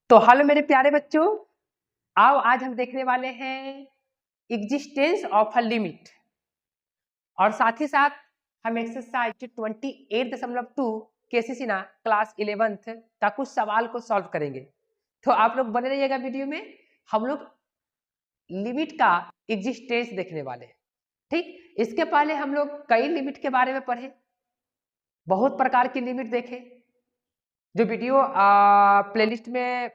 तो हेलो मेरे प्यारे बच्चों, आओ आज हम देखने वाले हैं एग्जिस्टेंस ऑफ अ लिमिट और साथ ही साथ हम एक्सरसाइज 28.2 केसीसी ना क्लास 11th का कुछ सवाल को सॉल्व करेंगे। तो आप लोग बने रहिएगा वीडियो में। हम लोग लिमिट का एग्जिस्टेंस देखने वाले हैं। ठीक, इसके पहले हम लोग कई लिमिट के बारे में पढ़े, बहुत प्रकार की लिमिट देखे। जो वीडियो प्लेलिस्ट में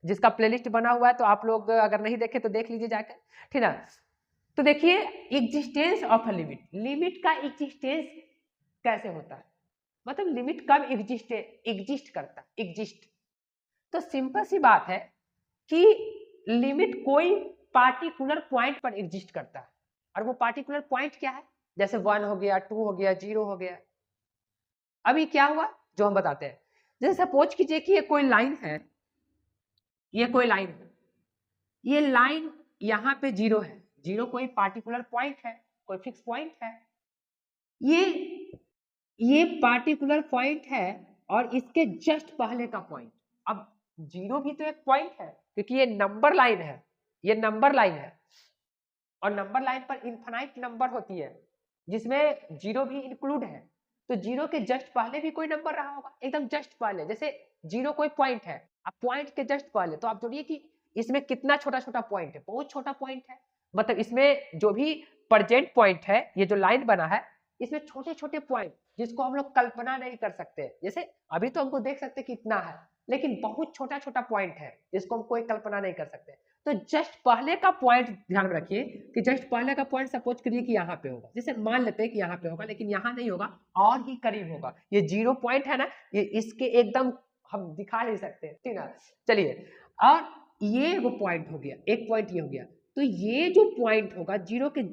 जिसका प्लेलिस्ट बना हुआ है तो आप लोग अगर नहीं देखे तो देख लीजिए जाकर, ठीक ना। तो देखिए existence of a limit, limit का एग्जिस्टेंस कैसे होता है, मतलब लिमिट कब एग्जिस्ट करता है, एग्जिस्ट। तो सिंपल सी बात है कि लिमिट कोई पार्टिकुलर पॉइंट पर एग्जिस्ट करता है, और वो पार्टिकुलर पॉइंट क्या है, जैसे 1 हो गया, 2 हो गया, 0 हो गया। अभी क्या हुआ जो हम बताते हैं, जैसे सपोज कीजिए कि ये कोई लाइन है, ये कोई लाइन है, ये लाइन यहाँ पे 0 है, 0 कोई पार्टिकुलर पॉइंट है, कोई फिक्स पॉइंट है, ये पार्टिकुलर पॉइंट है और इसके जस्ट पहले का पॉइंट। अब 0 भी तो एक पॉइंट है क्योंकि ये नंबर लाइन है, ये नंबर लाइन है और नंबर लाइन पर इनफाइनाइट नंबर होती है जिसमें 0 भी इंक्लूड है। तो 0 के जस्ट पहले भी कोई नंबर रहा होगा, एकदम जस्ट पहले। जैसे 0 कोई पॉइंट है, अब पॉइंट के जस्ट पहले तो आप जोड़िए कि इसमें कितना छोटा छोटा पॉइंट है, बहुत छोटा पॉइंट है। मतलब इसमें जो भी प्रेजेंट पॉइंट है, ये जो लाइन बना है, इसमें छोटे छोटे पॉइंट जिसको हम लोग कल्पना नहीं कर सकते। जैसे अभी तो हमको देख सकते कितना है, लेकिन बहुत छोटा छोटा पॉइंट है जिसको हम कोई कल्पना नहीं कर सकते। तो जस्ट पहले का पॉइंट ध्यान रखिए कि जस्ट पहले का पॉइंट सपोज करिए कि यहाँ पे होगा, जैसे मान लेते हैं कि यहाँ पे होगा, लेकिन यहाँ नहीं होगा और ही करीब होगा। ये 0 पॉइंट है ना, ये इसके एकदम हम दिखा नहीं सकते, ठीक ना। चलिए, और ये वो पॉइंट हो गया, एक पॉइंट ये हो गया। तो ये जो पॉइंट होगा 0 के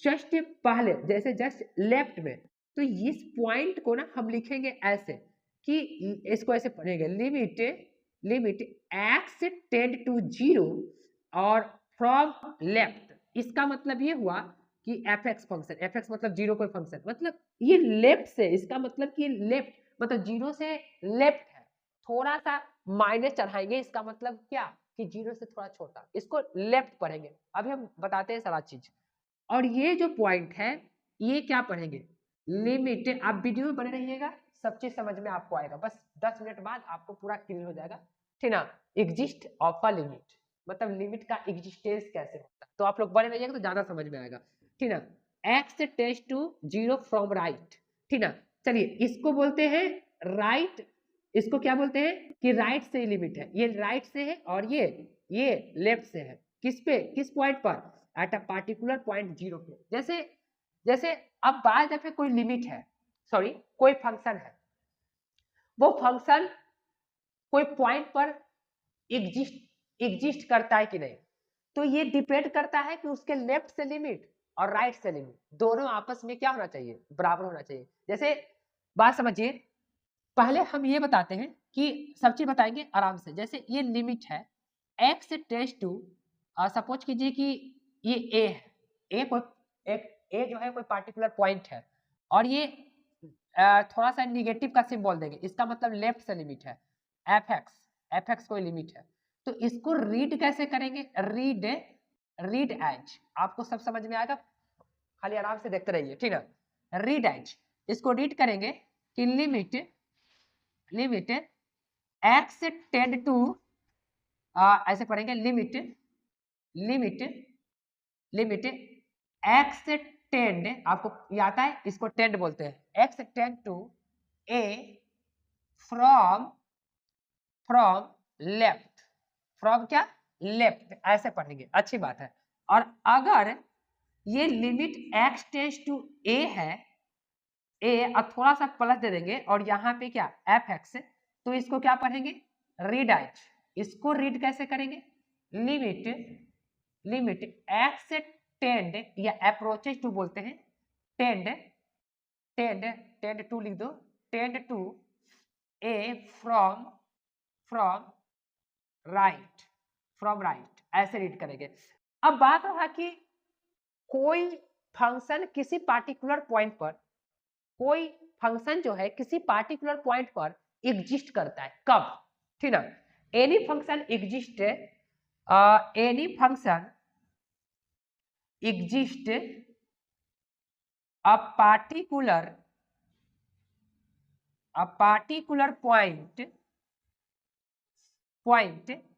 जस्ट पहले, जैसे जस्ट लेफ्ट में, तो इस पॉइंट को ना हम लिखेंगे ऐसे कि इसको ऐसे पढ़ेंगे, लिमिट x टेंड टू 0 और फ्रॉम लेफ्ट। इसका मतलब ये हुआ कि fx फंक्शन, fx मतलब 0 कोई फंक्शन, मतलब ये लेफ्ट से, इसका मतलब कि लेफ्ट मतलब 0 से लेफ्ट है, थोड़ा सा माइनस चढ़ाएंगे, इसका मतलब क्या कि 0 से थोड़ा छोटा, इसको लेफ्ट पढ़ेंगे। अभी हम बताते हैं सारा चीज। और ये जो पॉइंट है ये क्या पढ़ेंगे, लिमिट। आप वीडियो में बने रहिएगा, सब चीज समझ में आपको आएगा, बस 10 मिनट बाद आपको पूरा क्लियर हो जाएगा, ठीक ना। एग्जिस्ट ऑफ अ लिमिट मतलब लिमिट का एग्जिस्टेंस कैसे होता है, तो आप लोग बने रहिएगा तो ज्यादा समझ में आएगा, ठीक ना। x tends to 0 from right, ठीक ना। चलिए इसको बोलते हैं राइट, इसको क्या बोलते हैं कि राइट से लिमिट है, ये राइट से है और ये लेफ्ट से है। किस पे, किस पॉइंट पर, एट अ पार्टिकुलर पॉइंट 0 पे। जैसे जैसे अब बात दफे कोई लिमिट है, सॉरी कोई फंक्शन है, वो फंक्शन कोई पॉइंट पर एग्जिस्ट करता है कि नहीं, तो ये डिपेंड करता है कि उसके लेफ्ट से लिमिट और राइट से लिमिट दोनों आपस में क्या होना चाहिए, बराबर होना चाहिए। जैसे बात समझिए, पहले हम ये बताते हैं कि सब चीज बताएंगे आराम से। जैसे ये लिमिट है x टेंड्स टू, सपोज कीजिए कि ये a है, a कोई एक a जो है कोई पार्टिकुलर पॉइंट है और ये थोड़ा सा निगेटिव का सिंबल देंगे, इसका मतलब लेफ्ट से लिमिट है, fx कोई लिमिट है। तो इसको रीड कैसे करेंगे, रीड एज, आपको सब समझ में आएगा, खाली आराम से देखते रहिए, ठीक ना। रीड एज, इसको रीड करेंगे कि लिमिट x टेंड टू, ऐसे पढ़ेंगे, लिमिट x टेंड, आपको ये आता है, इसको टेंड बोलते हैं, x tend to a from left, from क्या, लेफ्ट, ऐसे पढ़ेंगे, अच्छी बात है। और अगर ये limit x tends to a है, a और थोड़ा सा प्लस दे देंगे और यहाँ पे क्या fx, तो इसको क्या पढ़ेंगे, रीड एज। इसको रीड कैसे करेंगे, लिमिट x टेंड या अप्रोचेज टू बोलते हैं, टेंड टू लिख दो, tend to a from right, ऐसे रीड करेंगे। अब बात रहा कि कोई फंक्शन किसी पार्टिकुलर पॉइंट पर, कोई फंक्शन जो है किसी पार्टिकुलर पॉइंट पर एग्जिस्ट करता है, कब, ठीक ना। any function exist any function exist a particular point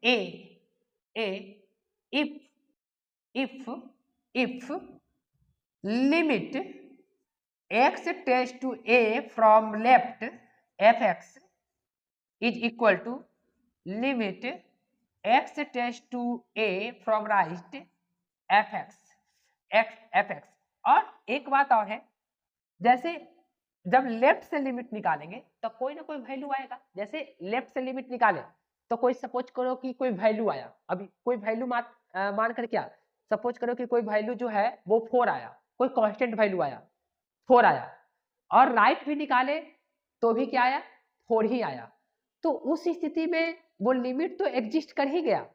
a if limit x tends to a from left fx is equal to limit x tends to a from right fx। और एक बात और है, जैसे जब लेफ्ट से limit निकालेंगे तो कोई ना कोई वैल्यू आएगा। जैसे लेफ्ट से लिमिट निकाले तो कोई सपोज करो कि कोई वैल्यू आया, अभी कोई वैल्यू मान कर क्या सपोज करो कि कोई वैल्यू जो है वो 4 आया, कोई कांस्टेंट वैल्यू आया 4 आया, और राइट भी निकाले तो भी क्या आया 4 ही आया। तो उस स्थिति में वो लिमिट तो एग्जिस्ट कर ही गया,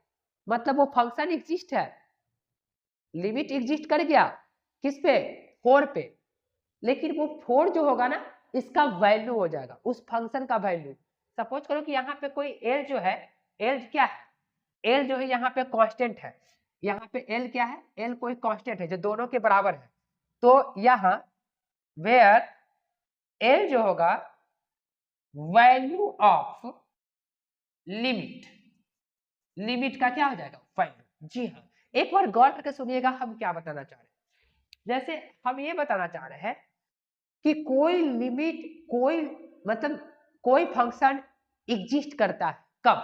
मतलब वो फंक्शन एग्जिस्ट है, लिमिट एग्जिस्ट कर गया किस पे 4 पे, लेकिन वो 4 जो होगा ना इसका वैल्यू हो जाएगा उस फंक्शन का वैल्यू। सपोज करो कि यहाँ पे कोई एल जो है, एल क्या है, एल जो है यहाँ पे कांस्टेंट है, यहाँ पे एल क्या है, एल कोई कांस्टेंट है जो दोनों के बराबर है। तो यहाँ वेयर एल जो होगा वैल्यू ऑफ लिमिट, लिमिट का क्या हो जाएगा वैल्यू। जी हाँ, एक बार गौर करके सुनिएगा हम क्या बताना चाह रहे हैं। जैसे हम ये बताना चाह रहे हैं कि कोई लिमिट कोई फंक्शन एग्जिस्ट करता है कब,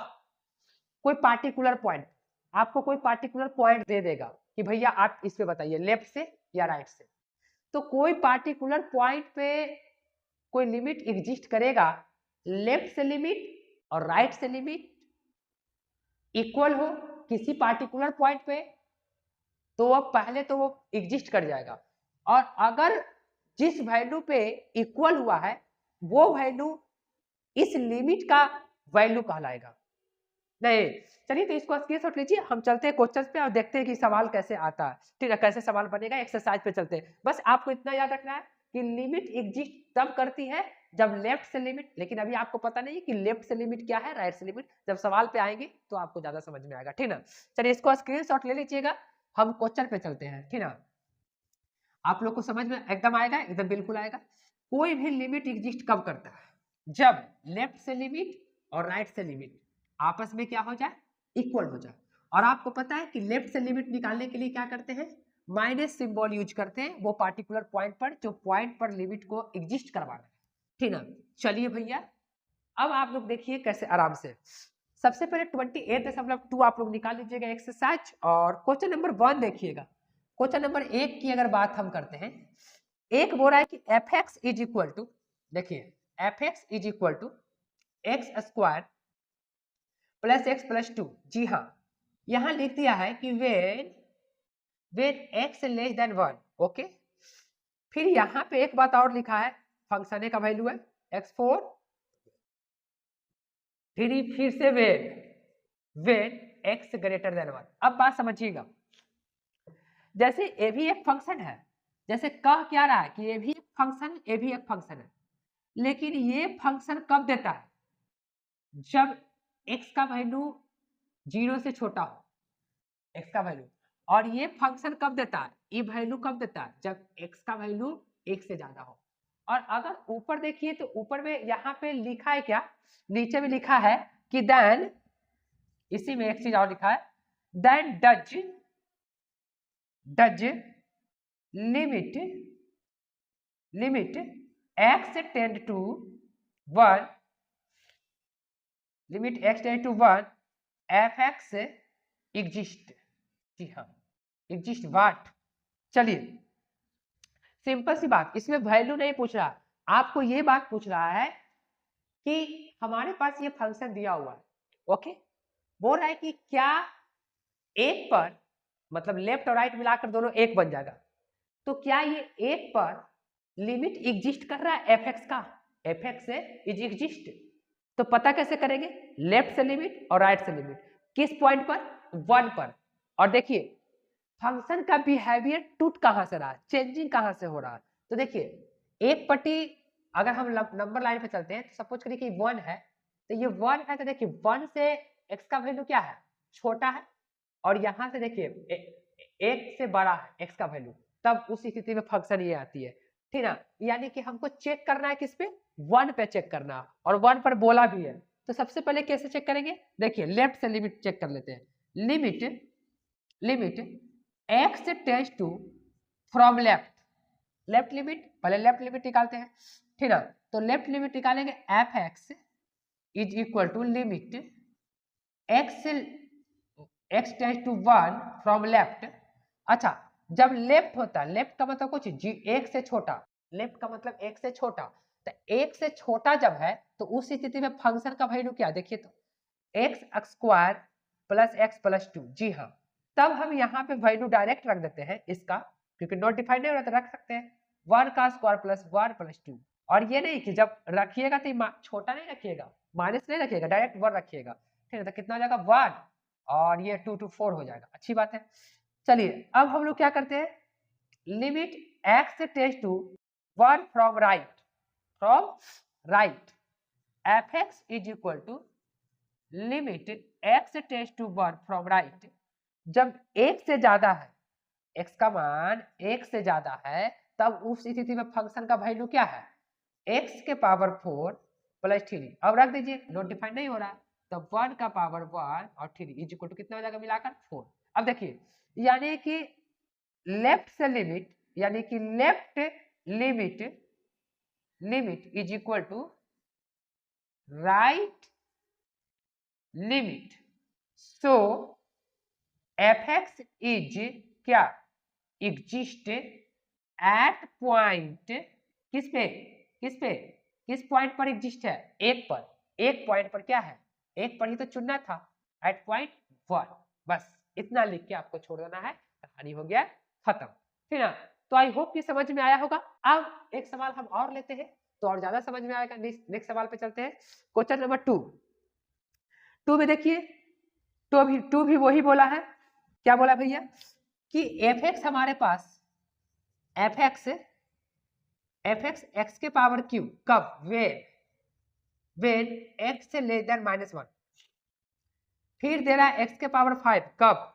कोई पार्टिकुलर पॉइंट, आपको कोई पार्टिकुलर पॉइंट दे देगा कि भैया आप इस पे बताइए लेफ्ट से या राइट से। तो कोई पार्टिकुलर पॉइंट पे कोई लिमिट एग्जिस्ट करेगा, लेफ्ट से लिमिट और राइट से लिमिट इक्वल हो किसी पार्टिकुलर पॉइंट पे, तो वो पहले तो वो एग्जिस्ट कर जाएगा, और अगर जिस वैल्यू पे इक्वल हुआ है वो वैल्यू इस लिमिट का वैल्यू कहलाएगा। नहीं चलिए, तो इसको स्क्रीनशॉट लीजिए, हम चलते हैं क्वेश्चन पे और देखते हैं कि सवाल कैसे आता है। ठीक है, कैसे सवाल बनेगा, एक्सरसाइज पे चलते हैं। बस आपको इतना याद रखना है कि लिमिट एग्जिस्ट तब करती है जब लेफ्ट से लिमिट, लेकिन अभी आपको पता नहीं है कि लेफ्ट से लिमिट क्या है, राइट से लिमिट, जब सवाल पे आएंगे तो आपको ज्यादा समझ में आएगा। ठीक ना, चलिए इसको स्क्रीनशॉट ले लीजिएगा, हम क्वेश्चन पे चलते हैं। ठीक ना, आप लोग को समझ में एकदम आएगा, एकदम बिल्कुल आएगा। कोई भी लिमिट एग्जिस्ट कब करता है, जब लेफ्ट से लिमिट और राइट से लिमिट आपस में क्या हो जाए, इक्वल हो जाए। और आपको पता है कि लेफ्ट से लिमिट निकालने के लिए क्या करते हैं, माइनस सिंबल यूज करते हैं, वो पार्टिकुलर पॉइंट पर जो पॉइंट पर लिमिट को एग्जिस्ट करवाना है। ठीक ना, चलिए भैया अब आप लोग देखिए कैसे आराम से। सबसे पहले 28.2 आप लोग निकाल लीजिएगा एक्सरसाइज, और क्वेश्चन नंबर 1 देखिएगा। क्वेश्चन नंबर 1 की अगर बात हम करते हैं, एक बोल रहा है कि f x is equal to, देखिए F x is equal to x square plus x plus 2। जी हाँ, यहां लिख दिया है कि when x less than 1। Okay, फिर यहाँ पे एक बात और लिखा है, फंक्शन ए का वैल्यू है x4, फिर से वेन एक्स ग्रेटर देन 1। अब बात समझिएगा, जैसे ए भी एक फंक्शन है, जैसे कह क्या रहा है कि ये भी एक फंक्शन है, लेकिन ये फंक्शन कब देता है, जब x का वैल्यू 0 से छोटा हो, x का वैल्यू। और ये फंक्शन कब देता है, ये वैल्यू कब देता है, जब x का वैल्यू 1 से ज्यादा हो। और अगर ऊपर देखिए तो ऊपर में यहाँ पे लिखा है क्या, नीचे में लिखा है कि देन, इसी में एक चीज और लिखा है, then does limit x tend to 1, limit x tend to 1 F x exist. जी हाँ, एग्जिस्ट व्हाट। चलिए सिंपल सी बात, इसमें वैल्यू नहीं पूछ रहा, आपको ये बात पूछ रहा है कि हमारे पास ये फंक्शन दिया हुआ है। ओके, बोल रहा है कि क्या एक पर, मतलब लेफ्ट और राइट मिलाकर दोनों एक बन जाएगा, तो क्या ये एक पर लिमिट एग्जिस्ट कर रहा है एफ एक्स का, एफ एक्स इज एग्जिस्ट। तो पता कैसे करेंगे, लेफ्ट से लिमिट और राइट से लिमिट, किस पॉइंट पर, 1 पर। और देखिए फंक्शन का बिहेवियर टूट कहां से रहा है, चेंजिंग कहां से हो रहा है। तो देखिए एक पट्टी अगर हम नंबर लाइन पे चलते हैं, तो सपोज करिए कि 1 है, तो ये 1 है, तो देखिए 1 से x का वैल्यू क्या है, छोटा है, और यहाँ से देखिए एक से बड़ा है x का वैल्यू, तब उस स्थिति में फंक्शन ये आती है, ठीक ना। यानी कि हमको चेक करना है किस पे, 1 पे चेक करना, और 1 पर बोला भी है। तो सबसे पहले कैसे चेक करेंगे, देखिए लेफ्ट से लिमिट चेक कर लेते हैं। Limit x tends to from left limit, पहले लेफ्ट लिमिट निकालते हैं, ठीक ना। तो लेफ्ट लिमिट निकालेंगे, F x is equal to limit X tends to 1 from left. अच्छा, जब लेफ्ट होता है, लेफ्ट का मतलब कुछ जी एक से छोटा, लेफ्ट का मतलब एक से छोटा, तो एक से छोटा जब है तो उस स्थिति में फंक्शन का वैल्यू क्या, देखिए तो x square plus x plus 2, जी हाँ। तब हम यहाँ पे वैल्यू डायरेक्ट रख देते हैं इसका, क्योंकि नॉट डिफाइंड नहीं हो रहा तो रख सकते हैं 1 का स्क्वायर प्लस 1 प्लस 2। और ये नहीं कि जब रखिएगा तो छोटा नहीं रखिएगा, माइनस नहीं रखिएगा, डायरेक्ट 1 रखिएगा, ठीक है। तो कितना हो जाएगा 1, और ये 2 to 4 हो जाएगा, अच्छी बात है। चलिए अब हम लोग क्या करते हैं, limit x tends to 1 from right F x is equal to limit x tends to 1 from right. जब एक से ज्यादा है, x का मान एक से ज्यादा है, तब उस स्थिति में फंक्शन का वैल्यू क्या है, x के पावर 4 प्लस 3। अब रख दीजिए, नोट डिफाइंड नहीं हो रहा, तब 1 का पावर 1 और 3 इज इक्वल टू कितना हो जाएगा मिलाकर 4। अब देखिए, यानी कि लेफ्ट से लिमिट, यानी कि left limit is equal to right limit, so F x is क्या, एग्जिस्ट एट पॉइंट किस पॉइंट पर एग्जिस्ट है, एक पर, एक पॉइंट पर क्या है, एक पर ही तो चुनना था, एट पॉइंट 1। बस इतना लिख के आपको छोड़ देना है, कहानी हो गया खत्म, ठीक ना। तो आई होप कि समझ में आया होगा। अब एक सवाल हम और लेते हैं तो और ज्यादा समझ में आएगा। नेक्स्ट सवाल पे चलते हैं, क्वेश्चन नंबर 2 में देखिए, टू भी वही बोला है, क्या बोला भैया कि एफ एक्स हमारे पास, एफ एक्स एक्स के पावर क्यू कब, वेन एक्स लेस देन -1। फिर दे रहा है एक्स के पावर 5 कब,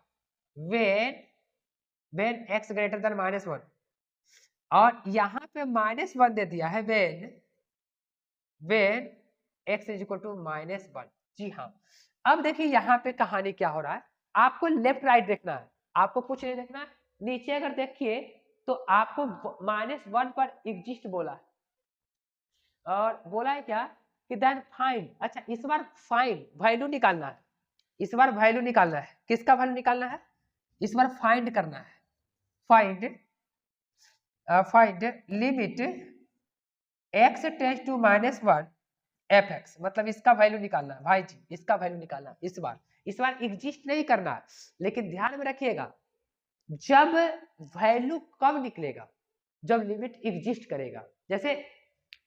वेन एक्स ग्रेटर देन -1, और यहां पे -1 दे दिया है when X is equal to -1। जी हाँ। अब देखिए यहाँ पे कहानी क्या हो रहा है, आपको लेफ्ट राइट देखना है, आपको कुछ नहीं देखना है। नीचे अगर देखिए तो आपको -1 पर एग्जिस्ट बोला है, और बोला है क्या कि देन फाइंड। अच्छा, इस बार फाइंड वैल्यू निकालना है, इस बार वैल्यू निकालना है, किसका वैल्यू निकालना है, इस बार फाइंड करना है, find limit x tends to -1 F X, मतलब इसका वैल्यू निकालना है भाई जी, इसका वैल्यू निकालना है। इस बार एग्जिस्ट नहीं करना है, लेकिन ध्यान में रखिएगा जब वैल्यू कब निकलेगा, जब लिमिट एग्जिस्ट करेगा। जैसे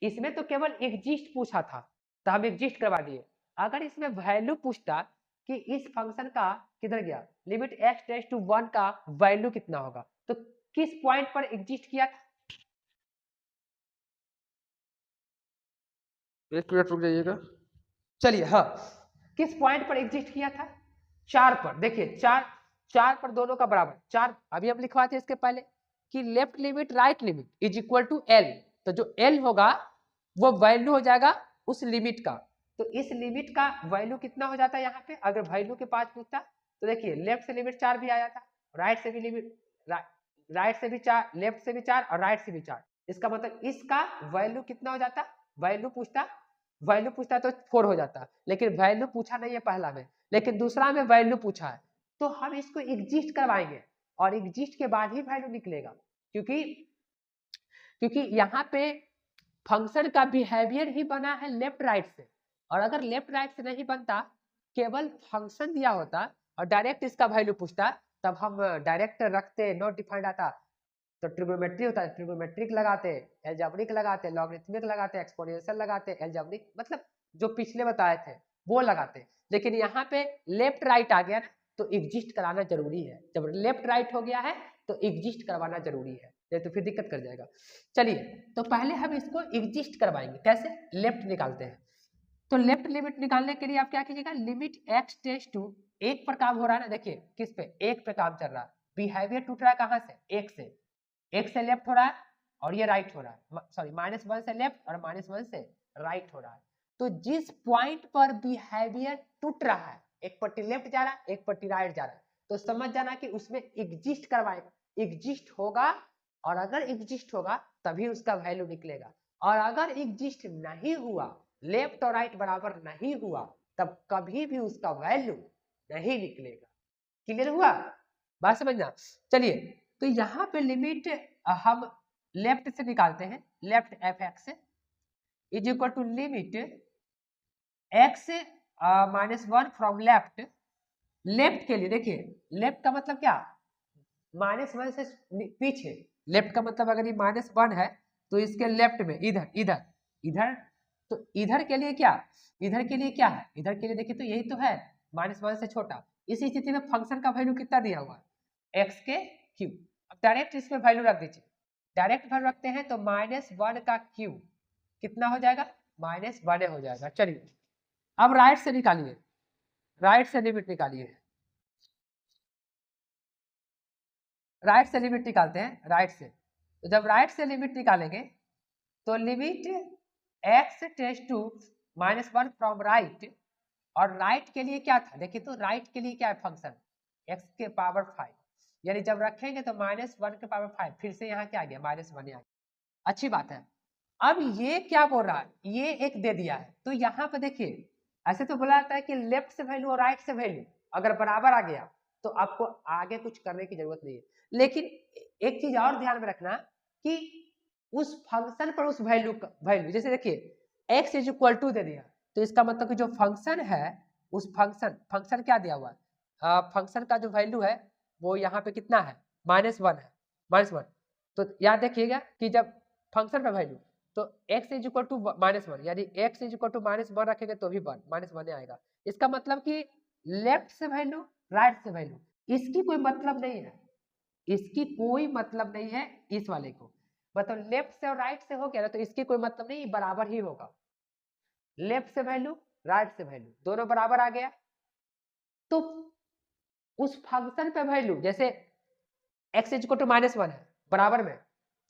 इसमें तो केवल एग्जिस्ट पूछा था तो हम एग्जिस्ट करवा दिए, अगर इसमें वैल्यू पूछता कि इस फंक्शन का किधर गया, लिमिट x टेंड्स टू 1 का वैल्यू कितना होगा, तो किस पॉइंट पर एग्जिस्ट किया था, एक मिनट रुक जाइएगा, चलिए हाँ, किस पॉइंट पर एग्जिस्ट किया था, 4 पर। देखिए 4 पर दोनों का बराबर 4, अभी हम लिखवाते इसके पहले कि left limit right limit is equal to L, तो जो एल होगा वो वैल्यू हो जाएगा उस लिमिट का। तो इस लिमिट का वैल्यू कितना हो जाता है यहाँ पे, अगर वैल्यू के पास पूछता तो देखिए लेफ्ट से लिमिट 4 भी आ जाता, राइट से भी लिमिट, राइट से भी 4, लेफ्ट से भी 4 और राइट से भी 4। इसका मतलब इसका वैल्यू कितना हो जाता, वैल्यू पूछता तो 4 हो जाता, लेकिन वैल्यू पूछा नहीं है पहला में, लेकिन दूसरा में वैल्यू पूछा है, तो हम इसको एग्जिस्ट करवाएंगे और एग्जिस्ट के बाद ही वैल्यू निकलेगा, क्योंकि यहाँ पे फंक्शन का बिहेवियर ही बना है लेफ्ट राइट से, और अगर लेफ्ट राइट से नहीं बनता, केवल फंक्शन दिया होता और डायरेक्ट इसका वैल्यू पूछता, तब हम डायरेक्ट रखते, नॉट डिफाइंड आता तो ट्रिग्नोमेट्री होता है, ट्रिग्नोमेट्रिक लगाते, एल्जेब्रिक लगाते, लॉगरिथमिक लगाते, एक्सपोनेंशियल लगाते, एल्जेब्रिक मतलब जो पिछले बताए थे वो लगाते। लेकिन यहाँ पे लेफ्ट राइट आ गया ना, तो एग्जिस्ट कराना जरूरी है, जब लेफ्ट राइट हो गया है तो एग्जिस्ट करवाना जरूरी है, नहीं तो फिर दिक्कत कर जाएगा। चलिए तो पहले हम इसको एग्जिस्ट करवाएंगे, कैसे, लेफ्ट निकालते हैं, तो लेफ्ट लिमिट निकालने के लिए आप क्या कीजिएगा, लिमिट x टेंड्स टू, एक पर काम हो रहा है ना, देखिए किस पे, एक पे काम चल रहा है, बिहेवियर टूट रहा है कहाँ से, एक से लेफ्ट हो रहा है और ये राइट हो रहा है, सॉरी -1 से लेफ्ट और -1 से राइट हो रहा है। तो जिस पॉइंट पर बिहेवियर टूट रहा है, एक पट्टी लेफ्ट जा रहा है एक पट्टी राइट जा रहा है, तो समझ जाना कि उसमें एग्जिस्ट करवाएगा, एग्जिस्ट होगा, और अगर एग्जिस्ट होगा तभी उसका वैल्यू निकलेगा, और अगर एग्जिस्ट नहीं हुआ, लेफ्ट और राइट बराबर नहीं हुआ, तब कभी भी उसका वैल्यू नहीं निकलेगा। क्लियर हुआ, बात समझना। चलिए, तो यहाँ पे लिमिट हम लेफ्ट से निकालते हैं, left F x is equal to limit X -1 from left, left के लिए देखिए, लेफ्ट का मतलब क्या, -1 से पीछे, लेफ्ट का मतलब अगर ये -1 है तो इसके लेफ्ट में इधर इधर इधर, तो इधर के लिए क्या, इधर के लिए क्या है, इधर के लिए देखिए तो यही तो है, -1 से छोटा। इस स्थिति में फंक्शन का वैल्यू कितना दिया हुआ है, एक्स के क्यूब। अब डायरेक्ट इसमें वैल्यू रख दीजिए, डायरेक्ट वैल्यू रखते हैं तो -1 का क्यूब कितना हो जाएगा, -1 हो जाएगा। चलिए अब राइट से निकालिए, राइट से लिमिट निकालिए, राइट से लिमिट निकालते हैं, राइट से। तो जब राइट से लिमिट निकालेंगे तो limit x tends to -1 from right, और राइट के लिए क्या था, देखिए तो राइट के लिए क्या है फंक्शन, x के पावर 5, यानी जब रखेंगे तो -1 के पावर 5, फिर से यहाँ क्या आ गया, -1 आ गया। अच्छी बात है। अब ये क्या बोल रहा है, ये एक दे दिया है, तो यहाँ पे देखिए ऐसे तो बोला जाता है कि लेफ्ट से वैल्यू और राइट से वैल्यू अगर बराबर आ गया तो आपको आगे कुछ करने की जरूरत नहीं है। लेकिन एक चीज और ध्यान में रखना कि उस फंक्शन पर उस वैल्यू का वैल्यू, जैसे देखिए x इज इक्वल टू दे दिया, तो इसका मतलब कि जो फंक्शन है, उस फंक्शन क्या दिया हुआ है, फंक्शन का जो वैल्यू है वो यहाँ पे कितना है, -1 है, -1। तो याद देखिएगा कि जब फंक्शन का वैल्यू, तो x इज इक्वल टू -1, यानी x इज इक्वल टू -1 रखेंगे तो भी -1 आएगा। इसका मतलब कि लेफ्ट से वैल्यू राइट से वैल्यू, इसकी कोई मतलब नहीं है, इसकी कोई मतलब नहीं है इस वाले को, मतलब लेफ्ट से और राइट से हो गया ना, तो इसकी कोई मतलब नहीं, बराबर ही होगा। लेफ्ट से वैल्यू राइट से वैल्यू दोनों बराबर आ गया, तो उस फंक्शन पे वैल्यू, जैसे x इज इक्वल टू -1 है बराबर में,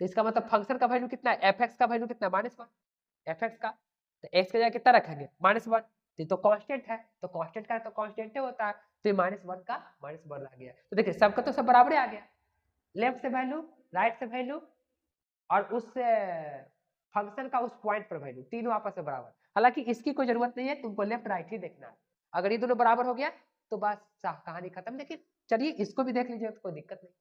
तो इसका मतलब फंक्शन का वैल्यू कितना है, एफ एक्स का वैल्यू कितना है, -1, एफ एक्स का, तो एक्स का जगह कितना रखेंगे, -1, तो कांस्टेंट है, तो कांस्टेंट का तो कांस्टेंट होता है, तो ये -1 का -1 आ गया। तो देखिए सबका तो सब बराबर आ गया, लेफ्ट से वैल्यू राइट से वैल्यू और उस फंक्शन का उस पॉइंट पर वैल्यू, तीनों आपस में बराबर। हालांकि इसकी कोई जरूरत नहीं है, तुमको लेफ्ट राइट ही देखना है, अगर ये दोनों बराबर हो गया तो बस कहानी खत्म। लेकिन चलिए इसको भी देख लीजिए तो कोई दिक्कत नहीं,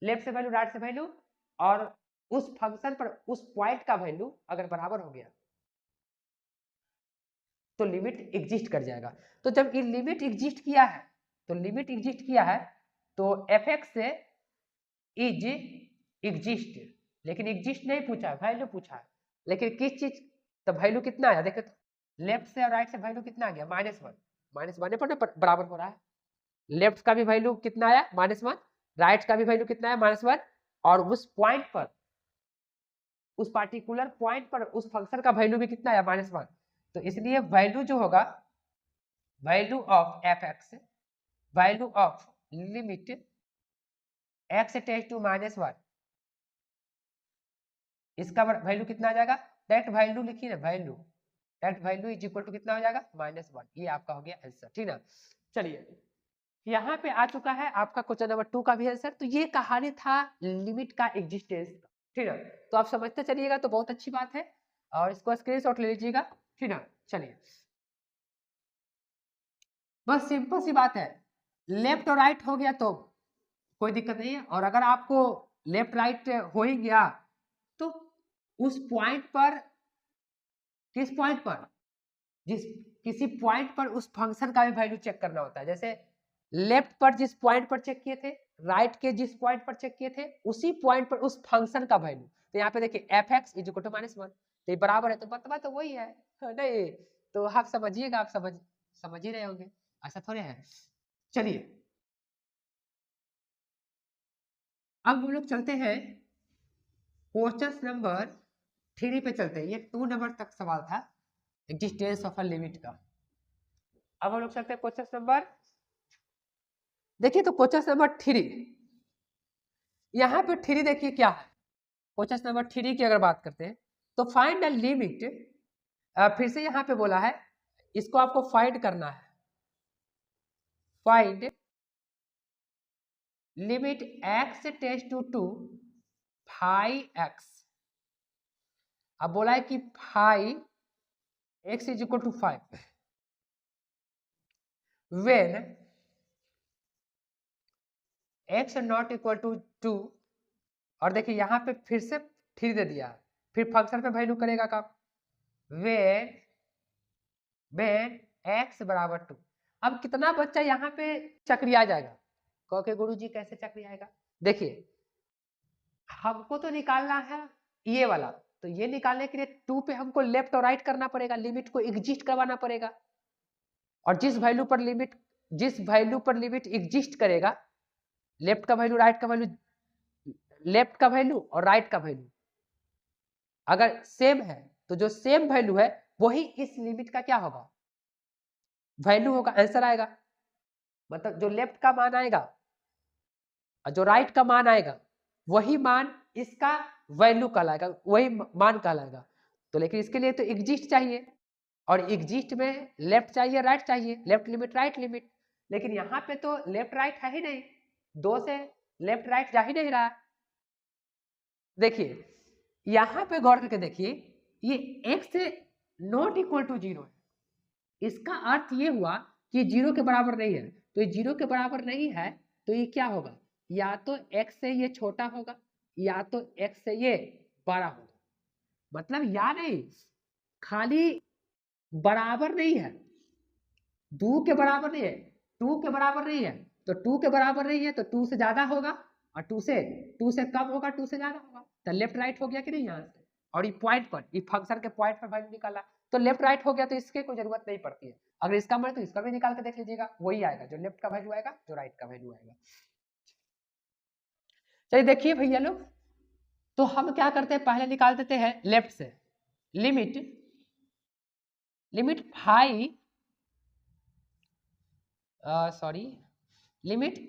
लेफ्ट से वैल्यू राइट से वैल्यू और उस फंक्शन पर उस पॉइंट का वैल्यू अगर बराबर हो गया तो लिमिट एग्जिस्ट कर जाएगा। तो जब ये लिमिट एग्जिस्ट किया है, तो लिमिट एग्जिस्ट किया है तो एफ एक्स से इज एग्जिस्ट, लेकिन एग्जिस्ट नहीं पूछा है, वैल्यू पूछा है, लेकिन किस चीज, तो वैल्यू कितना आया देखो तो, लेफ्ट से और राइट से वैल्यू कितना आ गया, -1 पर बराबर हो रहा है, लेफ्ट का भी वैल्यू कितना आया -1, राइट का भी वैल्यू कितना है -1, और उस पॉइंट पर, उस पार्टिकुलर पॉइंट पर उस फंक्शन का वैल्यू भी कितना है -1, तो इसलिए वैल्यू जो होगा, value of F X, value of limit X tends to -1, इसका वैल्यू कितना आ जाएगा, डायरेक्ट वैल्यू लिखिए ना, value direct value is equal to कितना हो जाएगा -1, ये आपका हो गया आंसर, ठीक ना। चलिए यहाँ पे आ चुका है आपका क्वेश्चन नंबर 2 का भी आंसर। तो ये कहानी था लिमिट का एग्जिस्टेंस, ठीक है, तो आप समझते चलिएगा तो बहुत अच्छी बात है, और इसको स्क्रीनशॉट ले लीजिएगा, ठीक है। चलिए बस सिंपल सी बात है, लेफ्ट और राइट हो गया तो कोई दिक्कत नहीं है, और अगर आपको लेफ्ट राइट हो ही गया तो उस पॉइंट पर, किस पॉइंट पर, जिस किसी पॉइंट पर उस फंक्शन का भी वैल्यू चेक करना होता है। जैसे लेफ्ट पर जिस पॉइंट पर चेक किए थे, राइट के जिस पॉइंट पर चेक किए थे, उसी पॉइंट पर उस फंक्शन का वैल्यू, तो यहाँ पे देखिए F x is equal to -1, तो ये बराबर है, तो बतवा तो वही है, नहीं तो आप समझिएगा, आप समझ ही रहे होंगे, ऐसा थोड़े है। चलिए अब हम लोग चलते हैं क्वेश्चन नंबर 3 पे चलते हैं, ये 2 नंबर तक सवाल था, एग्जिस्टेंस ऑफ अ लिमिट का। अब हम लोग चलते हैं क्वेश्चन नंबर, देखिए तो क्वेश्चन नंबर 3, यहाँ पे 3 देखिए क्या है। क्वेश्चन नंबर 3 की अगर बात करते हैं तो फाइंड द लिमिट, फिर से यहाँ पे बोला है इसको आपको फाइंड करना है, find limit x tends to 2 phi x। अब बोला है कि फाई x is equal to 5 when x not equal to 2। और देखिए यहाँ पे फिर से 3 दे दिया, फिर फंक्शन पे वैल्यू करेगा कब, व्हेन x बराबर 2। अब कितना बच्चा यहाँ पे चक्रिया जाएगा, कहो के गुरुजी कैसे चक्रियाएगा। देखिए हमको तो निकालना है ये वाला, तो ये निकालने के लिए 2 पे हमको लेफ्ट और राइट करना पड़ेगा, लिमिट को एग्जिस्ट करवाना पड़ेगा। और जिस वैल्यू पर लिमिट एग्जिस्ट करेगा, लेफ्ट का वैल्यू राइट का वैल्यू, लेफ्ट का वैल्यू और राइट का वैल्यू अगर सेम है तो जो सेम वैल्यू है वही इस लिमिट का क्या होगा, वैल्यू होगा, आंसर आएगा। मतलब जो लेफ्ट का मान आएगा और जो राइट का मान आएगा वही मान इसका वैल्यू कहलाएगा, वही मान कहलाएगा। तो लेकिन इसके लिए तो एग्जिस्ट चाहिए, और एग्जिस्ट में लेफ्ट चाहिए राइट चाहिए, लेफ्ट लिमिट राइट लिमिट। लेकिन यहाँ पे तो लेफ्ट राइट है ही नहीं, 2 से लेफ्ट राइट जा ही नहीं रहा। देखिए यहाँ पे गौर करके देखिए, ये x से नॉट इक्वल टू 0 है, इसका अर्थ ये हुआ कि 0 के बराबर नहीं है। तो ये 0 के बराबर नहीं है तो ये क्या होगा, या तो x से ये छोटा होगा या तो x से ये बड़ा होगा। मतलब या नहीं, खाली बराबर नहीं है, 2 के बराबर नहीं है, 2 के बराबर नहीं है, तो 2 के बराबर नहीं है तो 2 से ज्यादा होगा, और 2 से कम होगा, 2 से ज्यादा होगा। तो लेफ्ट राइट हो गया कि नहीं यहाँ से। और ये पॉइंट पर, ये फंक्शन के पॉइंट पर वैल्यू निकाला तो लेफ्ट राइट हो गया, तो इसके कोई जरूरत नहीं पड़ती है। अगर इसका मन तो इसका भी निकाल के देख लीजिएगा, वही आएगा, जो लेफ्ट का वैल्यू आएगा जो राइट का वैल्यू आएगा। चलिए देखिए भैया लोग, तो हम क्या करते हैं, पहले निकाल देते हैं लेफ्ट से limit limit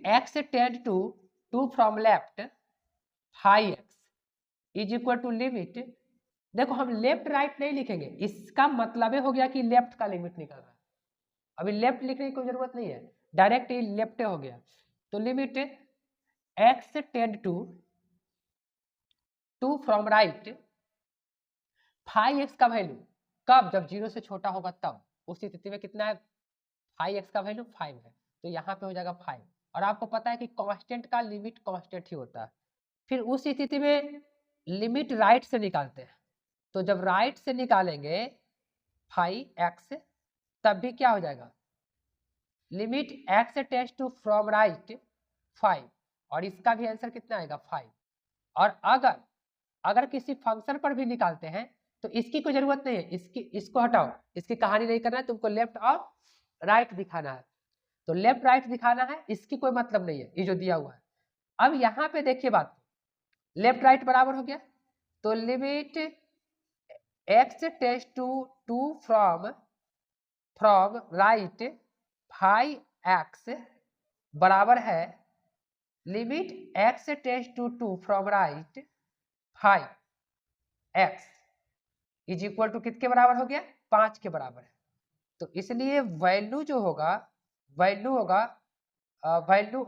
x tend to 2 from left phi x is equal to limit. देखो हम लेफ्ट राइट नहीं लिखेंगे, इसका मतलब हो गया कि लेफ्ट का लिमिट निकल रहा है। अभी लेफ्ट लिखने की कोई जरूरत नहीं है, डायरेक्ट ही लेफ्ट हो गया। तो limit x tend to 2 from right phi x का वैल्यू कब, जब 0 से छोटा होगा तब, उस स्थिति में कितना है, फाई x का वैल्यू 5 है, तो यहाँ पे हो जाएगा 5। और आपको पता है कि कांस्टेंट का लिमिट कांस्टेंट ही होता है। फिर उस स्थिति में लिमिट राइट से निकालते हैं, तो जब राइट से निकालेंगे फाई x तब भी क्या हो जाएगा, limit x tends to from right 5, और इसका भी आंसर कितना आएगा 5। और अगर किसी फंक्शन पर भी निकालते हैं तो इसकी कोई जरूरत नहीं है, इसको हटाओ, इसकी कहानी नहीं करना है, तुमको लेफ्ट और राइट दिखाना है। तो लेफ्ट राइट दिखाना है, इसकी कोई मतलब नहीं है, ये जो दिया हुआ है। अब यहाँ पे देखिए बात, लेफ्ट राइट बराबर हो गया, तो limit x tends to 2 from right phi x बराबर है limit x tends to 2 from right phi x is equal to कितने बराबर हो गया, 5 के बराबर है। तो इसलिए वैल्यू जो होगा, value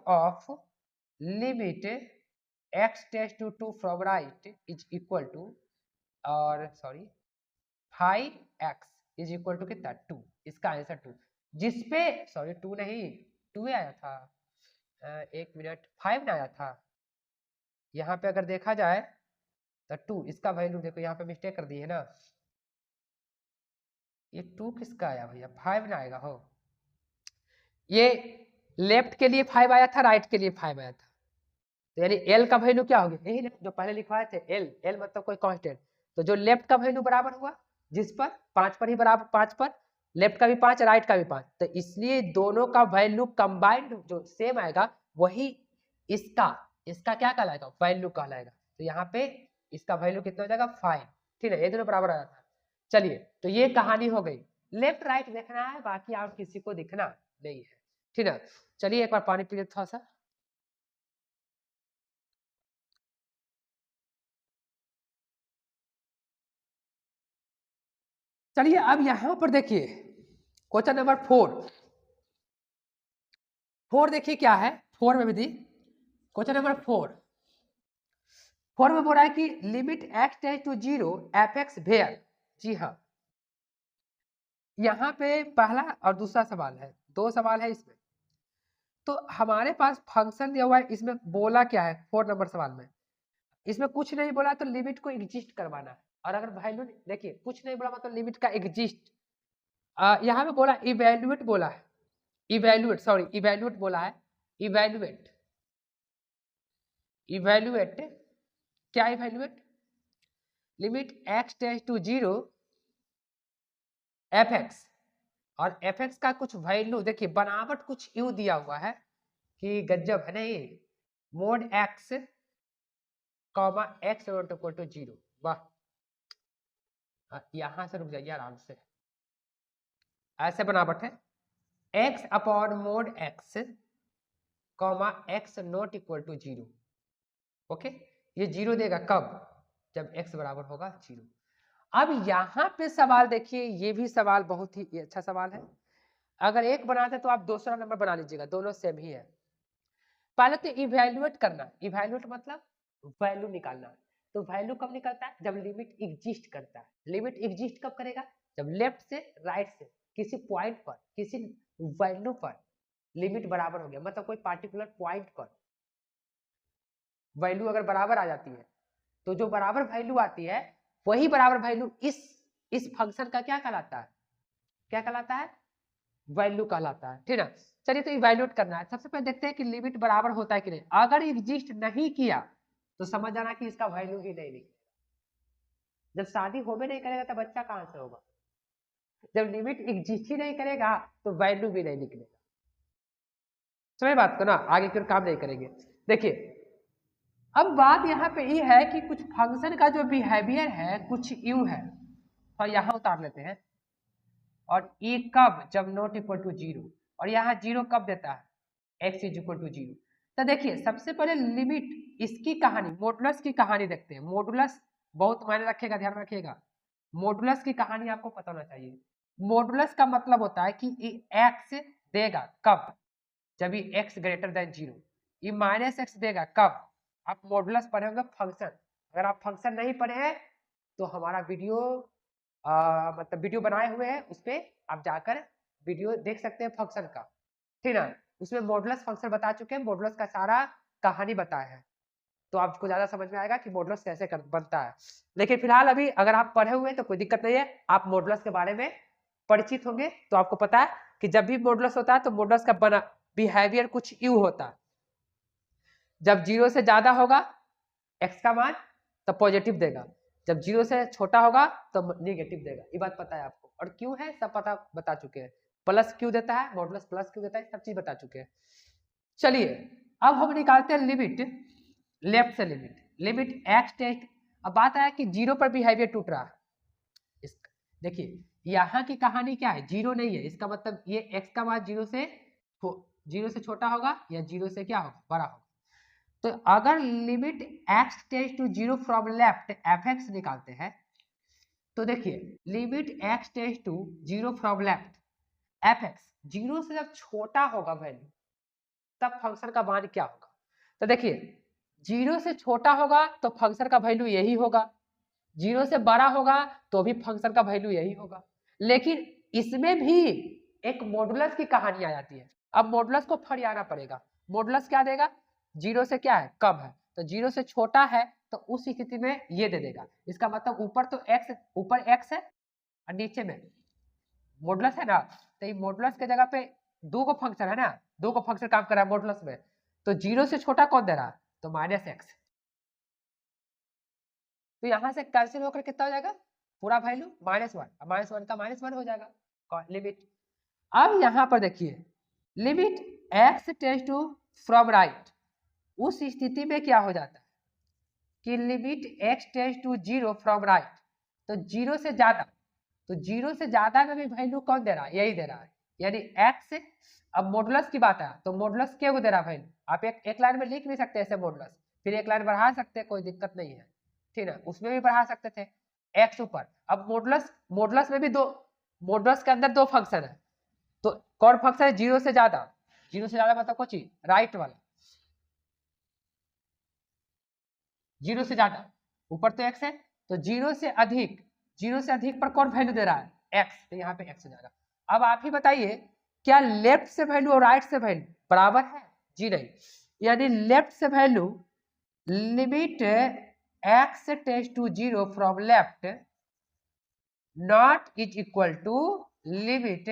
of limit x tends to 2 from right is equal to, और sorry phi x is equal to कितना 2, इसका आंसर 2, जिसपे सॉरी 2 नहीं 2 आया था, 1 मिनट 5 ना आया था। यहाँ पे अगर देखा जाए तो 2 इसका वैल्यू, देखो यहाँ पे मिस्टेक कर दी है ना, ये 2 किसका आया भैया, 5 ना आएगा हो, ये लेफ्ट के लिए 5 आया था, राइट के लिए 5 आया था। तो यानी L का वैल्यू क्या हो गया, यही ना जो पहले लिखवाए थे, L मतलब कोई कांस्टेंट। तो जो लेफ्ट का वैल्यू बराबर हुआ, जिस पर 5 पर ही बराबर, 5 पर लेफ्ट का भी 5 राइट का भी 5, तो इसलिए दोनों का वैल्यू कंबाइंड जो सेम आएगा वही इसका क्या कहलाएगा, वैल्यू कहलाएगा। तो यहाँ पे इसका वैल्यू कितना हो जाएगा 5, ठीक है, ये दोनों बराबर आ जाता है। चलिए, तो ये कहानी हो गई। लेफ्ट राइट देखना है, बाकी और किसी को दिखना नहीं है, ठीक है। चलिए एक बार पानी पी थोड़ा सा। चलिए अब यहां पर देखिए क्वेश्चन नंबर 4 देखिए क्या है। 4 में भी दी क्वेश्चन नंबर 4 में बोल रहा है कि limit x tends to 0 F x where. जी हाँ, यहाँ पे पहला और दूसरा सवाल है, 2 सवाल है इसमें। तो हमारे पास फंक्शन दिया हुआ है, इसमें बोला क्या है 4 नंबर सवाल में, इसमें कुछ नहीं बोला तो लिमिट को एग्जिस्ट करवाना है। और अगर वैल्यू देखिए कुछ नहीं बोला मतलब लिमिट का एग्जिस्ट, यहाँ पे बोला इवेल्युएट बोला है, इवेल्युएट बोला है, इवेल्युएट क्या evaluate, limit x tends to 0 F X, और एफ एक्स का कुछ वैल्यू देखिए बनावट कुछ यूं दिया हुआ है कि गजब है नहीं, mod x comma x not equal to 0। वाह, यहां से रुक जाइए आराम से, ऐसे बनावट है x upon mod x comma x not equal to 0। Okay, ये 0 देगा कब, जब x बराबर होगा 0। अब यहाँ पे सवाल देखिए, ये भी सवाल बहुत ही अच्छा सवाल है। अगर एक बनाते तो आप दूसरा नंबर बना लीजिएगा, दोनों सेम ही है। पहले तो इवैल्यूएट करना, इवैल्यूएट मतलब वैल्यू निकालना। तो वैल्यू कब निकलता है, जब लिमिट एग्जिस्ट करता है। लिमिट एग्जिस्ट कब करेगा, जब लेफ्ट से राइट से किसी पॉइंट पर, किसी वैल्यू पर लिमिट बराबर हो गया, मतलब कोई पार्टिकुलर पॉइंट पर वैल्यू अगर बराबर आ जाती है, तो जो बराबर वैल्यू आती है वही बराबर वैल्यू इस फंक्शन का क्या कहलाता है, क्या कहलाता है, वैल्यू कहलाता है, ठीक है। चलिए तो इवैल्यूएट करना है। सबसे पहले देखते हैं कि लिमिट बराबर होता है कि नहीं। अगर एग्जिस्ट नहीं किया तो समझ जाना कि इसका वैल्यू ही नहीं निकलेगा। जब शादी होबे नहीं करेगा तो बच्चा कहां से होगा, जब लिमिट एग्जिस्ट ही नहीं करेगा तो वैल्यू भी नहीं निकलेगा। समझ बात को ना, आगे फिर काम नहीं करेंगे। देखिए अब बात यहाँ पे ये है कि कुछ फंक्शन का जो बिहेवियर है कुछ यू है, तो यहाँ उतार लेते हैं। और ये कब, जब नॉट इक्वल टू 0, और यहाँ 0 कब देता है, x इज इक्वल टू 0। तो देखिए सबसे पहले लिमिट इसकी कहानी, मॉडुलस की कहानी देखते हैं। मॉडुलस बहुत मायने रखेगा, ध्यान रखिएगा, मॉडुलस की कहानी आपको पता होना चाहिए। मॉडुलस का मतलब होता है कि ये x देगा कब, जब ये x ग्रेटर देन 0, ये माइनस एक्स देगा कब। आप मॉडुलस पढ़े होंगे फंक्शन, अगर आप फंक्शन नहीं पढ़े हैं तो हमारा वीडियो मतलब वीडियो बनाए हुए हैं, उस पर आप जाकर वीडियो देख सकते हैं फंक्शन का, ठीक ना। उसमें मॉडुलस फंक्शन बता चुके हैं, मॉडुलस का सारा कहानी बताया है, तो आपको ज्यादा समझ में आएगा कि मॉडुलस कैसे बनता है। लेकिन फिलहाल अभी अगर आप पढ़े हुए हैं तो कोई दिक्कत नहीं है, आप मॉडुलस के बारे में परिचित होंगे तो आपको पता है कि जब भी मॉडुलस होता है तो मॉडुलस का बना बिहेवियर कुछ यू होता है। जब 0 से ज्यादा होगा x का मान तो पॉजिटिव देगा, जब 0 से छोटा होगा तो नेगेटिव देगा, ये बात पता है आपको। और क्यों है सब पता बता चुके हैं, प्लस क्यों देता है, मॉडुलस प्लस क्यों देता है, सब चीज बता चुके हैं। चलिए अब हम निकालते हैं लिमिट, लेफ्ट से लिमिट एक्स टेस्ट। अब बात है कि 0 पर बिहेवियर टूट रहा है। देखिए यहाँ की कहानी क्या है, 0 नहीं है, इसका मतलब ये x का मान 0 से छोटा होगा या 0 से क्या होगा, बड़ा होगा। तो अगर limit x tends to 0 from left F x निकालते हैं, तो देखिए limit x tends to 0 from left F x, 0 से जब छोटा होगा वैल्यू तब फंक्शन का मान क्या होगा। तो देखिए 0 से छोटा होगा तो फंक्शन का वैल्यू यही होगा, 0 से बड़ा होगा तो भी फंक्शन का वैल्यू यही होगा। लेकिन इसमें भी एक मॉडुलस की कहानी आ जाती है। अब मॉडुलस को फरियाना पड़ेगा, मॉडुलस क्या देगा, 0 से क्या है, कम है, तो 0 से छोटा है तो उस स्थिति में ये दे देगा। इसका मतलब ऊपर तो x, ऊपर x है और नीचे में मॉडुलस है ना, तो ये मॉडुलस के जगह पे दो को फंक्शन है ना, दो को फंक्शन काम कर रहा है मॉडुलस में, तो 0 से छोटा कौन दे रहा है, तो माइनस एक्स। तो यहां से कैंसिल होकर कितना हो जाएगा, पूरा वैल्यू -1, -1 का -1 हो जाएगा लिमिट। अब यहां पर देखिए limit x tends to from right, उस स्थिति में क्या हो जाता है कि limit x tends to 0 from right, तो 0 से ज्यादा, तो 0 से ज्यादा में भी वैल्यू कौन दे रहा है, यही दे रहा है, यानी x। अब मॉडुलस की बात है तो मॉडुलस क्या दे रहा है वैल्यू, आप एक लाइन में लिख भी सकते हैं ऐसे मॉडुलस, फिर एक लाइन बढ़ा सकते हैं, कोई दिक्कत नहीं है, ठीक है, उसमें भी बढ़ा सकते थे x ऊपर। अब मॉडुलस में भी मॉडुलस के अंदर दो फंक्शन है, तो कौन फंक्शन है, 0 से ज्यादा, 0 से ज्यादा मतलब कुछ राइट वाला, 0 से ज्यादा, ऊपर तो x है, तो 0 से अधिक पर कौन वैल्यू दे रहा है, x, तो यहाँ पे x हो जाएगा। अब आप ही बताइए क्या लेफ्ट से वैल्यू और राइट से वैल्यू बराबर है, जी नहीं, यानी लेफ्ट से value limit x tends to 0 from left not is equal to limit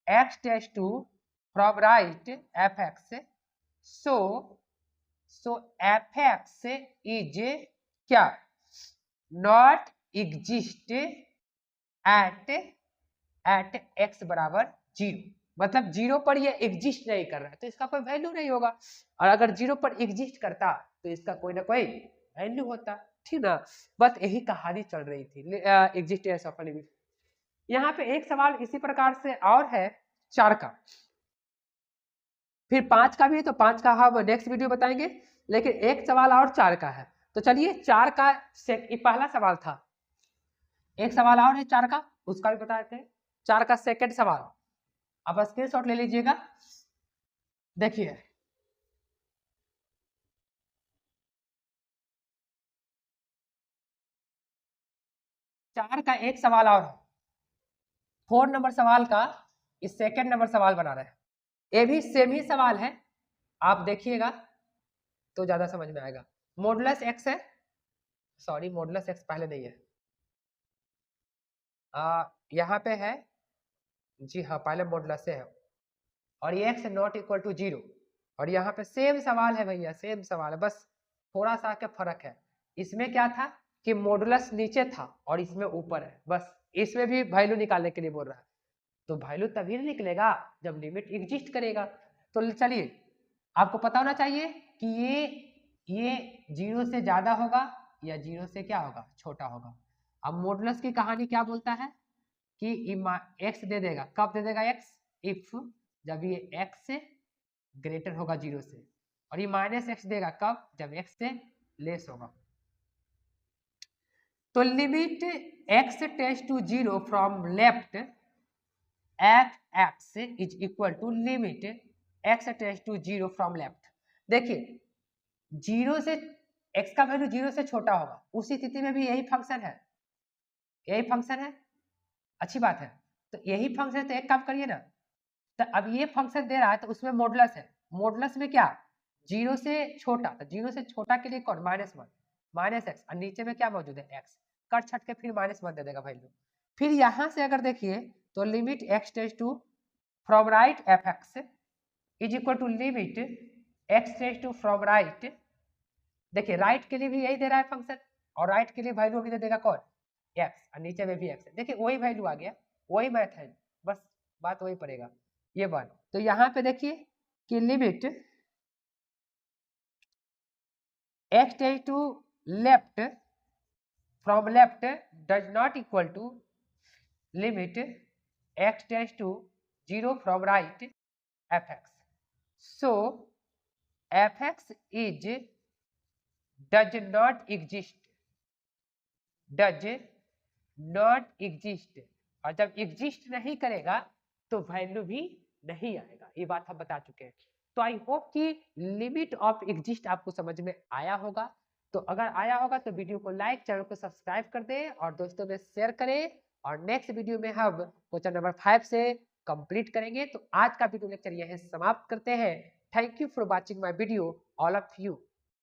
x tends to from right fx, so fx is क्या, नॉट एग्जिस्ट एट x बराबर 0, मतलब 0 पर ये एग्जिस्ट नहीं कर रहा है तो इसका कोई वैल्यू नहीं होगा, और अगर 0 पर एग्जिस्ट करता तो इसका कोई ना कोई वैल्यू होता, ठीक ना। बस यही कहानी चल रही थी एग्जिस्टेंस ऑफ लिमिट। यहाँ पे एक सवाल इसी प्रकार से और है 4 का, फिर 5 का भी है, तो 5 का हम नेक्स्ट वीडियो बताएंगे, लेकिन एक सवाल और 4 का है, तो चलिए 4 का पहला सवाल था, एक सवाल और है 4 का, उसका भी बता देते हैं। 4 का सेकंड सवाल, आप स्क्रीनशॉट ले लीजिएगा, देखिए चार का एक सवाल और है, 4 नंबर सवाल का इस सेकंड नंबर सवाल बना रहे हैं, ये भी सेम ही सवाल है, आप देखिएगा तो ज्यादा समझ में आएगा। मॉडुलस एक्स है, सॉरी मॉडुलस एक्स पहले नहीं है, यहाँ पे है, जी हाँ पहले मॉडुलस से है, और ये एक्स नॉट इक्वल टू 0, और यहाँ पे सेम सवाल है भैया, सेम सवाल है, बस थोड़ा सा क्या फर्क है, इसमें क्या था कि मॉडुलस नीचे था और इसमें ऊपर है, बस इसमें भी वैल्यू निकालने के लिए बोल रहा है, तो वैल्यू तभी निकलेगा जब लिमिट एग्जिस्ट करेगा। तो चलिए आपको पता होना चाहिए कि ये 0 से ज्यादा होगा या 0 से क्या होगा, छोटा होगा। अब मॉडुलस की कहानी क्या बोलता है कि x दे देगा, कब दे देगा x, इफ जब ये x से ग्रेटर होगा 0 से, और ये माइनस एक्स देगा कब, जब x से लेस होगा। तो limit x tends to 0 from left at x is equal to limit x tends to 0 from left. देखिए 0 से x का वैल्यू 0 से छोटा होगा, उसी स्थिति में भी यही फंक्शन है, यही फंक्शन है, अच्छी बात है, तो यही फंक्शन, तो एक काम करिए ना, तो अब ये फंक्शन दे रहा है तो उसमें मॉडुलस है, मॉडुलस में क्या 0 से छोटा, तो 0 से छोटा के लिए कौन, -1 माइनस एक्स, और नीचे में क्या मौजूद है x, कट छट के फिर -1 दे देगा वैल्यू। फिर यहाँ से अगर देखिए तो limit x tends to from right fx is equal to limit x tends to from right, देखिए राइट के लिए भी यही दे रहा है फंक्शन, और राइट के लिए वैल्यू अभी दे देगा कौन, x, और नीचे में भी x है, देखिए वही वैल्यू आ गया, वही मैथ है, बस बात वही पड़ेगा ये वन। तो यहाँ पे देखिए कि limit x tends to left from left does not equal to limit x tends to 0 from right fx, so fx is does not exist, does not exist, और जब एग्जिस्ट नहीं करेगा तो वैल्यू भी नहीं आएगा, ये बात हम बता चुके हैं। तो आई होप कि लिमिट ऑफ एग्जिस्ट आपको समझ में आया होगा, तो अगर आया होगा तो वीडियो को लाइक, चैनल को सब्सक्राइब कर दें और दोस्तों में शेयर करें, और नेक्स्ट वीडियो में हम क्वेश्चन नंबर 5 से कंप्लीट करेंगे। तो आज का वीडियो लेक्चर यहीं समाप्त करते हैं। Thank you for watching my video all of you.